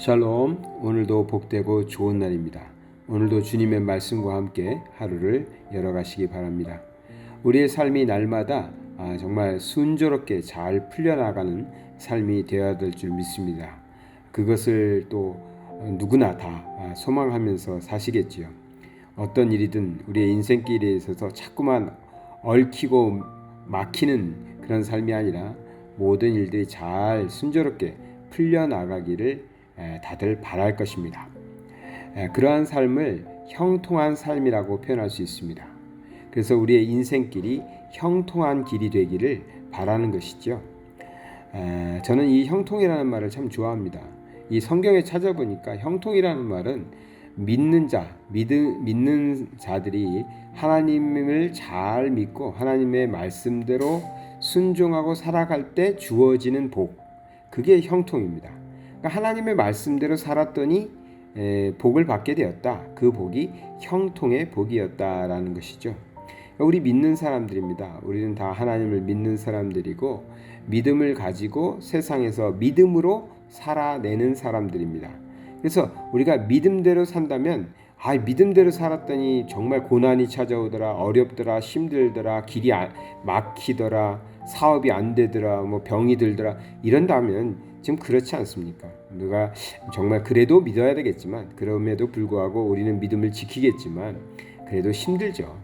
샬롬, 오늘도 복되고 좋은 날입니다. 오늘도 주님의 말씀과 함께 하루를 열어가시기 바랍니다. 우리의 삶이 날마다 정말 순조롭게 잘 풀려나가는 삶이 되어야 될 줄 믿습니다. 그것을 또 누구나 다 소망하면서 사시겠지요. 어떤 일이든 우리의 인생길에 있어서 자꾸만 얽히고 막히는 그런 삶이 아니라 모든 일들이 잘 순조롭게 풀려나가기를 다들 바랄 것입니다. 그러한 삶을 형통한 삶이라고 표현할 수 있습니다. 그래서 우리의 인생길이 형통한 길이 되기를 바라는 것이죠. 저는 이 형통이라는 말을 참 좋아합니다. 이 성경에 찾아보니까 형통이라는 말은 믿는 자들이 하나님을 잘 믿고 하나님의 말씀대로 순종하고 살아갈 때 주어지는 복, 그게 형통입니다. 그러니까 하나님의 말씀대로 살았더니 복을 받게 되었다. 그 복이 형통의 복이었다라는 것이죠. 그러니까 우리 믿는 사람들입니다. 우리는 다 하나님을 믿는 사람들이고 믿음을 가지고 세상에서 믿음으로 살아내는 사람들입니다. 그래서 우리가 믿음대로 산다면 믿음대로 살았더니 정말 고난이 찾아오더라, 어렵더라, 힘들더라, 길이 막히더라, 사업이 안 되더라, 병이 들더라 이런다면 지금 그렇지 않습니까? 누가 정말 그래도 믿어야 되겠지만 그럼에도 불구하고 우리는 믿음을 지키겠지만 그래도 힘들죠.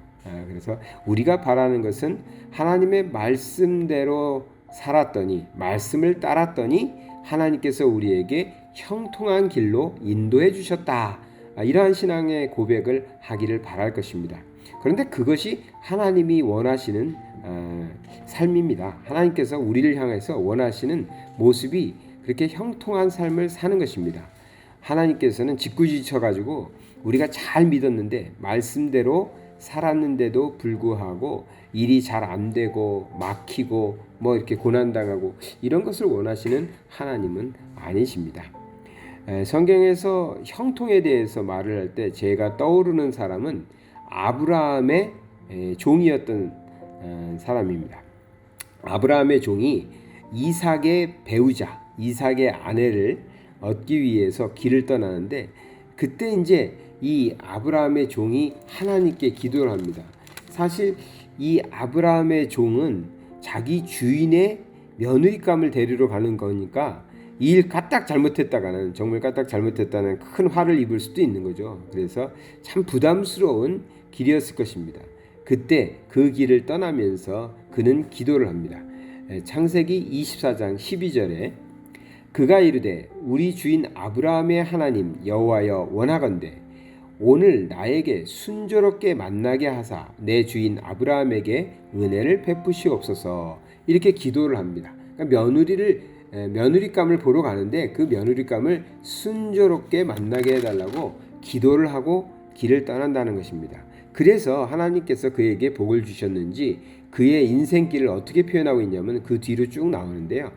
그래서 우리가 바라는 것은 하나님의 말씀대로 살았더니 말씀을 따랐더니 하나님께서 우리에게 형통한 길로 인도해 주셨다. 이러한 신앙의 고백을 하기를 바랄 것입니다. 그런데 그것이 하나님이 원하시는 삶입니다. 하나님께서 우리를 향해서 원하시는 모습이 그렇게 형통한 삶을 사는 것입니다. 하나님께서는 짓궂어가지고 우리가 잘 믿었는데 말씀대로 살았는데도 불구하고 일이 잘 안 되고 막히고 이렇게 고난당하고 이런 것을 원하시는 하나님은 아니십니다. 성경에서 형통에 대해서 말을 할 때 제가 떠오르는 사람은 아브라함의 종이었던 사람입니다. 아브라함의 종이 이삭의 배우자, 이삭의 아내를 얻기 위해서 길을 떠나는데 그때 이제 이 아브라함의 종이 하나님께 기도를 합니다. 사실 이 아브라함의 종은 자기 주인의 며느리감을 데리러 가는 거니까 일 까딱 잘못했다가는 정말 까딱 잘못했다는 큰 화를 입을 수도 있는 거죠. 그래서 참 부담스러운 길이었을 것입니다. 그때 그 길을 떠나면서 그는 기도를 합니다. 창세기 24장 12절에 그가 이르되 우리 주인 아브라함의 하나님 여호와여 원하건대 오늘 나에게 순조롭게 만나게 하사 내 주인 아브라함에게 은혜를 베푸시옵소서 이렇게 기도를 합니다. 그러니까 며느리감을 보러 가는데 그 며느리감을 순조롭게 만나게 해달라고 기도를 하고 길을 떠난다는 것입니다. 그래서 하나님께서 그에게 복을 주셨는지 그의 인생길을 어떻게 표현하고 있냐면 그 뒤로 쭉 나오는데요.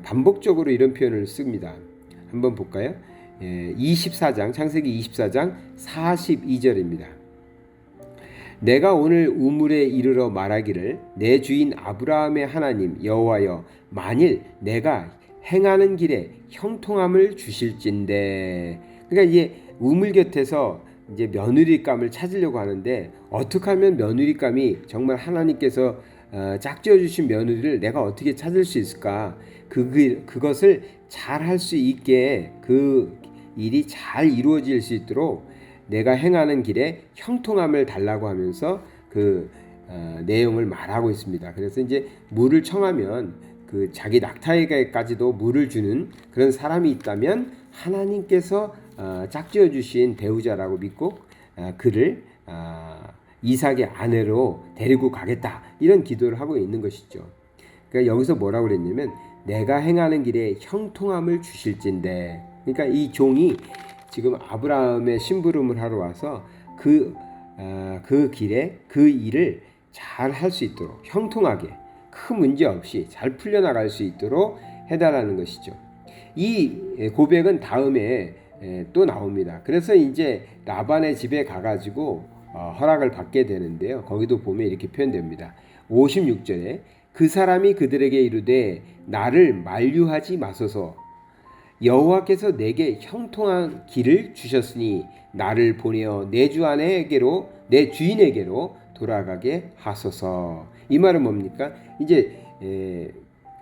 반복적으로 이런 표현을 씁니다. 한번 볼까요? 24장 창세기 24장 42절입니다. 내가 오늘 우물에 이르러 말하기를 내 주인 아브라함의 하나님 여호와여 만일 내가 행하는 길에 형통함을 주실진대. 그러니까 이제 우물 곁에서 이제 며느리감을 찾으려고 하는데 어떻게 하면 며느리감이 정말 하나님께서 짝지어 주신 며느리를 내가 어떻게 찾을 수 있을까? 그것을 잘 할 수 있게 그 일이 잘 이루어질 수 있도록 내가 행하는 길에 형통함을 달라고 하면서 그 내용을 말하고 있습니다. 그래서 이제 물을 청하면 그 자기 낙타에게까지도 물을 주는 그런 사람이 있다면 하나님께서 짝지어 주신 배우자라고 믿고 그를 이삭의 아내로 데리고 가겠다 이런 기도를 하고 있는 것이죠. 그러니까 여기서 뭐라고 그랬냐면 내가 행하는 길에 형통함을 주실진대. 그러니까 이 종이 지금 아브라함의 심부름을 하러 와서 그 길에 그 일을 잘 할 수 있도록 형통하게 큰 문제 없이 잘 풀려나갈 수 있도록 해달라는 것이죠. 이 고백은 다음에 또 나옵니다. 그래서 이제 라반의 집에 가가지고 허락을 받게 되는데요. 거기도 보면 이렇게 표현됩니다. 56절에 그 사람이 그들에게 이르되 나를 만류하지 마소서 여호와께서 내게 형통한 길을 주셨으니 나를 보내어 내 주인에게로 돌아가게 하소서. 이 말은 뭡니까? 이제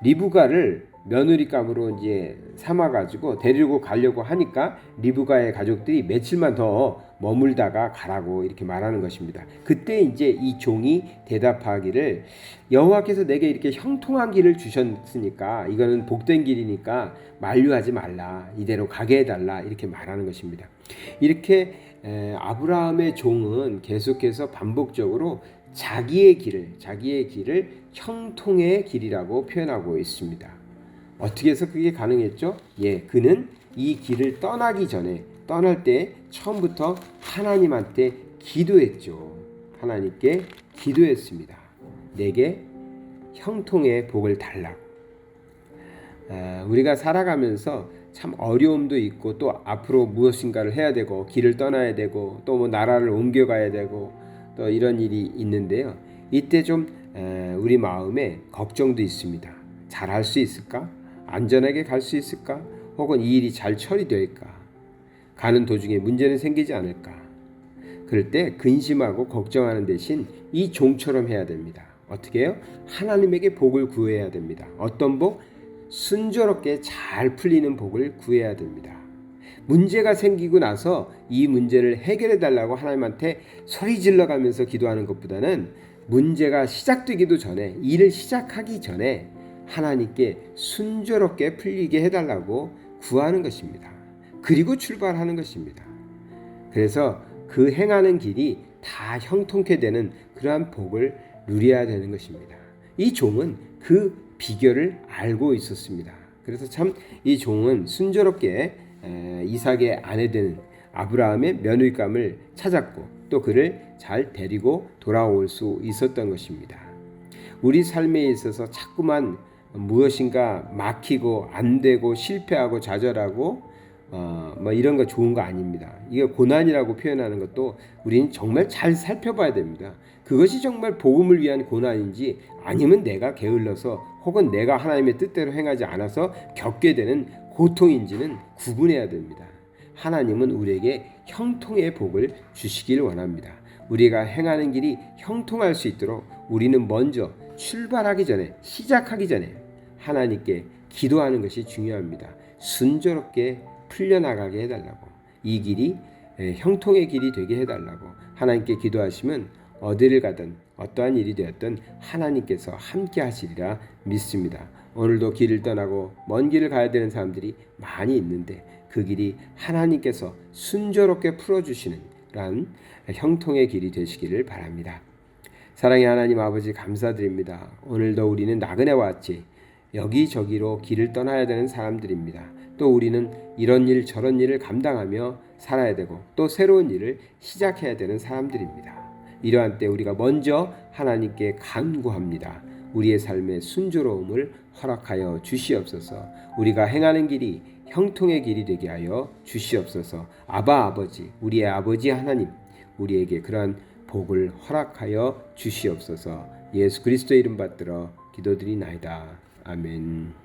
리브가를 며느리감으로 이제 삼아가지고 데리고 가려고 하니까 리브가의 가족들이 며칠만 더 머물다가 가라고 이렇게 말하는 것입니다. 그때 이제 이 종이 대답하기를 여호와께서 내게 이렇게 형통한 길을 주셨으니까 이거는 복된 길이니까 만류하지 말라, 이대로 가게 해달라 이렇게 말하는 것입니다. 이렇게 아브라함의 종은 계속해서 반복적으로 자기의 길을 형통의 길이라고 표현하고 있습니다. 어떻게 해서 그게 가능했죠? 그는 이 길을 떠날 때 처음부터 하나님한테 기도했죠. 하나님께 기도했습니다. 내게 형통의 복을 달라고. 우리가 살아가면서 참 어려움도 있고 또 앞으로 무엇인가를 해야 되고 길을 떠나야 되고 또 뭐 나라를 옮겨가야 되고 또 이런 일이 있는데요. 이때 좀 우리 마음에 걱정도 있습니다. 잘할 수 있을까? 안전하게 갈 수 있을까? 혹은 이 일이 잘 처리될까? 가는 도중에 문제는 생기지 않을까? 그럴 때 근심하고 걱정하는 대신 이 종처럼 해야 됩니다. 어떻게 해요? 하나님에게 복을 구해야 됩니다. 어떤 복? 순조롭게 잘 풀리는 복을 구해야 됩니다. 문제가 생기고 나서 이 문제를 해결해 달라고 하나님한테 소리 질러가면서 기도하는 것보다는 문제가 시작되기도 전에, 일을 시작하기 전에 하나님께 순조롭게 풀리게 해달라고 구하는 것입니다. 그리고 출발하는 것입니다. 그래서 그 행하는 길이 다 형통케 되는 그러한 복을 누려야 되는 것입니다. 이 종은 그 비결을 알고 있었습니다. 그래서 참 이 종은 순조롭게 이삭의 아내 되는 아브라함의 며느리감을 찾았고 또 그를 잘 데리고 돌아올 수 있었던 것입니다. 우리 삶에 있어서 자꾸만 무엇인가 막히고 안 되고 실패하고 좌절하고 뭐 이런 거 좋은 거 아닙니다. 이게 고난이라고 표현하는 것도 우리는 정말 잘 살펴봐야 됩니다. 그것이 정말 복음을 위한 고난인지 아니면 내가 게을러서 혹은 내가 하나님의 뜻대로 행하지 않아서 겪게 되는 고통인지는 구분해야 됩니다. 하나님은 우리에게 형통의 복을 주시길 원합니다. 우리가 행하는 길이 형통할 수 있도록 우리는 먼저 출발하기 전에, 시작하기 전에 하나님께 기도하는 것이 중요합니다. 순조롭게 풀려나가게 해달라고, 이 길이 형통의 길이 되게 해달라고 하나님께 기도하시면 어디를 가든 어떠한 일이 되었든 하나님께서 함께 하시리라 믿습니다. 오늘도 길을 떠나고 먼 길을 가야 되는 사람들이 많이 있는데 그 길이 하나님께서 순조롭게 풀어주시는 그런 형통의 길이 되시기를 바랍니다. 사랑의 하나님 아버지 감사드립니다. 오늘도 우리는 나그네와 같이 여기저기로 길을 떠나야 되는 사람들입니다. 또 우리는 이런 일 저런 일을 감당하며 살아야 되고 또 새로운 일을 시작해야 되는 사람들입니다. 이러한 때 우리가 먼저 하나님께 간구합니다. 우리의 삶의 순조로움을 허락하여 주시옵소서. 우리가 행하는 길이 형통의 길이 되게 하여 주시옵소서. 아버지, 우리의 아버지 하나님, 우리에게 그러한 복을 허락하여 주시옵소서. 예수 그리스도의 이름 받들어 기도드리나이다. 아멘.